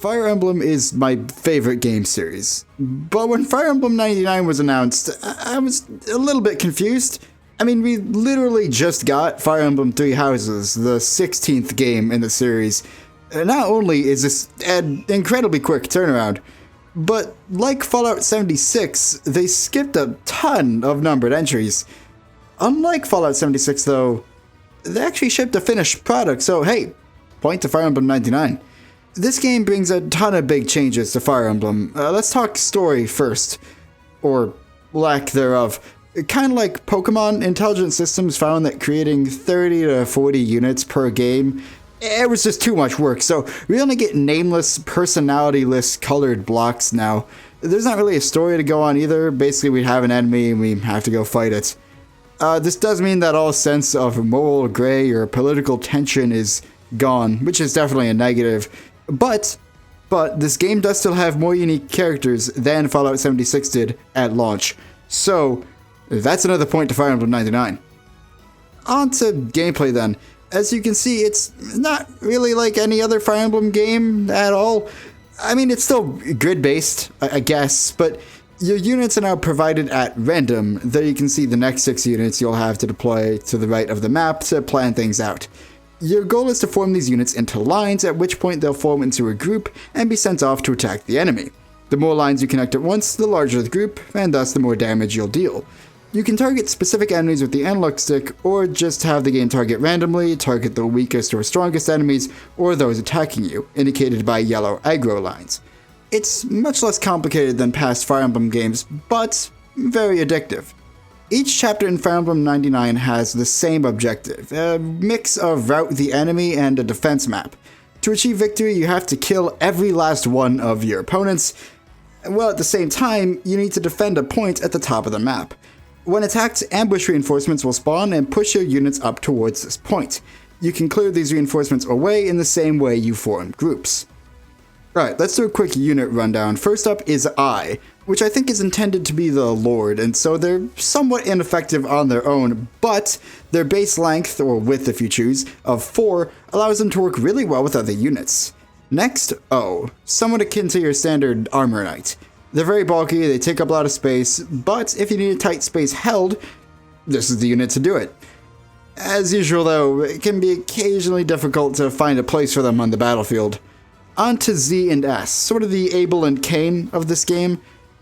Fire Emblem is my favorite game series, but when Fire Emblem 99 was announced, I was a little bit confused. I mean, we literally just got Fire Emblem Three Houses, the 16th game in the series. Not only is this an incredibly quick turnaround, but like Fallout 76, they skipped a ton of numbered entries. Unlike Fallout 76 though, they actually shipped a finished product, so hey, point to Fire Emblem 99. This game brings a ton of big changes to Fire Emblem. Let's talk story first, or lack thereof. Kind of like Pokemon, Intelligent Systems found that creating 30 to 40 units per game, it was just too much work, so we only get nameless, personality-less colored blocks now. There's not really a story to go on either. Basically, we have an enemy and we have to go fight it. This does mean that all sense of moral gray or political tension is gone, which is definitely a negative. But this game does still have more unique characters than Fallout 76 did at launch. So, that's another point to Fire Emblem 99. On to gameplay then. As you can see, it's not really like any other Fire Emblem game at all. I mean, it's still grid-based, I guess, but your units are now provided at random. There you can see the next 6 units you'll have to deploy to the right of the map to plan things out. Your goal is to form these units into lines, at which point they'll form into a group and be sent off to attack the enemy. The more lines you connect at once, the larger the group, and thus the more damage you'll deal. You can target specific enemies with the analog stick, or just have the game target randomly, target the weakest or strongest enemies, or those attacking you, indicated by yellow aggro lines. It's much less complicated than past Fire Emblem games, but very addictive. Each chapter in Fire Emblem 99 has the same objective, a mix of rout the enemy and a defense map. To achieve victory, you have to kill every last one of your opponents, while at the same time, you need to defend a point at the top of the map. When attacked, ambush reinforcements will spawn and push your units up towards this point. You can clear these reinforcements away in the same way you form groups. Right, let's do a quick unit rundown. First up is I, which I think is intended to be the Lord, and so they're somewhat ineffective on their own, but their base length, or width if you choose, of 4 allows them to work really well with other units. Next, O, somewhat akin to your standard Armor Knight. They're very bulky, they take up a lot of space, but if you need a tight space held, this is the unit to do it. As usual though, it can be occasionally difficult to find a place for them on the battlefield. On to Z and S, sort of the Abel and Cain of this game.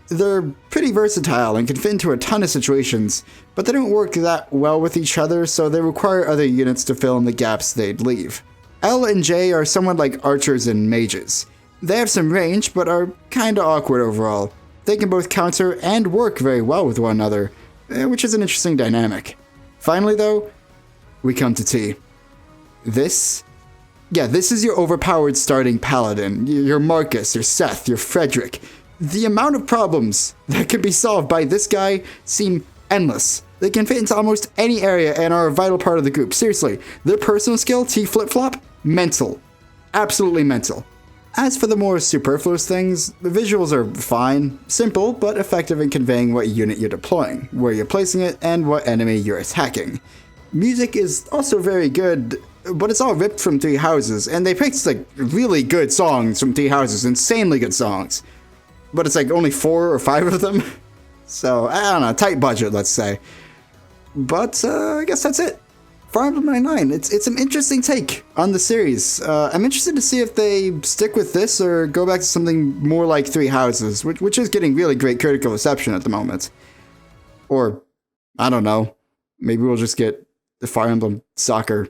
They're pretty versatile and can fit into a ton of situations, but they don't work that well with each other, so they require other units to fill in the gaps they'd leave. L and J are somewhat like archers and mages. They have some range, but are kinda awkward overall. They can both counter and work very well with one another, which is an interesting dynamic. Finally though, we come to T. This is your overpowered starting paladin, your Marcus, your Seth, your Frederick. The amount of problems that can be solved by this guy seem endless. They can fit into almost any area and are a vital part of the group. Seriously, their personal skill, T flip-flop, mental. Absolutely mental. As for the more superfluous things, the visuals are fine, simple, but effective in conveying what unit you're deploying, where you're placing it, and what enemy you're attacking. Music is also very good, but it's all ripped from Three Houses, and they picked like really good songs from Three Houses, insanely good songs. But it's like only 4 or 5 of them. So, I don't know, tight budget, let's say. But I guess that's it. Fire Emblem 99, it's an interesting take on the series. I'm interested to see if they stick with this or go back to something more like Three Houses, which is getting really great critical reception at the moment. Or, I don't know, maybe we'll just get the Fire Emblem Soccer.